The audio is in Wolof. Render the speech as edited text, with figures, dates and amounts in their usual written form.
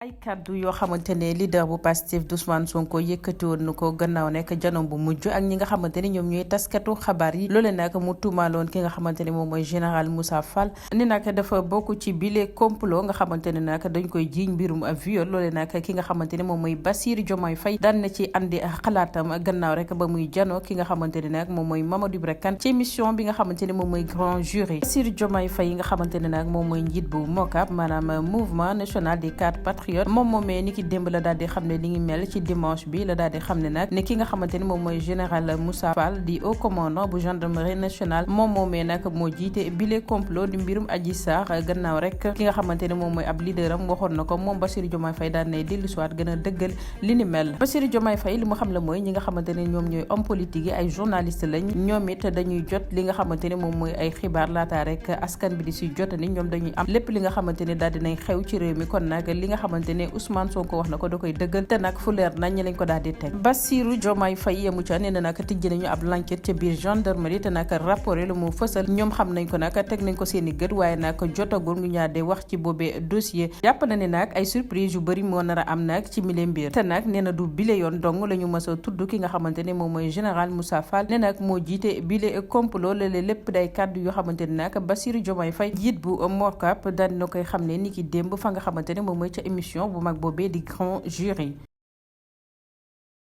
ay kaddu yoo xamante ne leader bu Pastef Ousmane Sonko yëkkati woon na ko gannaaw nekk janoom bu mujj ak ñi nga xamante ne ñoom ñooy taskatu xabaar yi loole nag mu tuumaaloon ki nga xamante ne moom mooy général Moussa Fall ni nag dafa bokk ci bile complot nga xamante ne nag dañ koy jiiñ mbirum viol loole nag ki nga xamante ne moom mooy Bassirou Diomaye Faye daan na ci andi xalaatam gannaaw rek ba muy janoo ki nga xamante ne nag moom mooy Mamadou Ibra Kane ci émission bi nga xamante ne moom mooy grand jury Bassirou Diomaye Faye nga xamante ne nag moom mooy njiit bu MOCAP maanaam mouvement national des cadres patriotes moom moomee ni ki démb la daal di xam ne li ngi mel ci dimanche bi la daal di xam ne nag ne ki nga xamante ne moom mooy général Moussa Fall di haut commandant bu gendarmerie nationale moom moomee nag moo jiite bile complot di mbirum Adji Sarr gannaaw rek ki nga xamante ne moom mooy ab leader am waxoon na ko moom Bassirou Diomaye Faye daan nay dellu siwaat gën a dëggal li ni mel Bassirou Diomaye Faye li mu xam la mooy ñi nga xamante ne ñoom ñooy homme politique yi ay journaliste lañ ñoom it dañuy jot li nga xamante ne moom mooy ay xibaar laata rek askan bi di si jot ni ñoom dañuy am lépp li nga xamante ne daal dinay xew ci réew mi kon nag li nga xamante ne Ousmane Sonko wax na ko da koy dëggal te nag fu leer nañ lañ ko daal di teg Bassirou Diomaye Faye yemu ca nee na nag tijji nañu ab l'enquête ca biir gendarmerie te nag rapport lu mu fësal ñoom xam nañ ko nag teg nañ ko seen i gët waaye nag jotagul ngu ñaar de wax ci boobee dossier jàpp na ne nag ay surprise yu bëri moo nar a am nag ci mille mbir te nag nee na du bile yoon dong la ñu mës a tudd ki nga xamante ne moom mooy général Moussa Fall ne nag moo jiite bile complot lale lépp day kàddu yoo xamante ne nag Bassirou Diomaye Faye jiit bu MOCAP daal na koy xam ne ni ki démb fa nga xamante ne moom mooy ca émission bu mag boobee di grand jury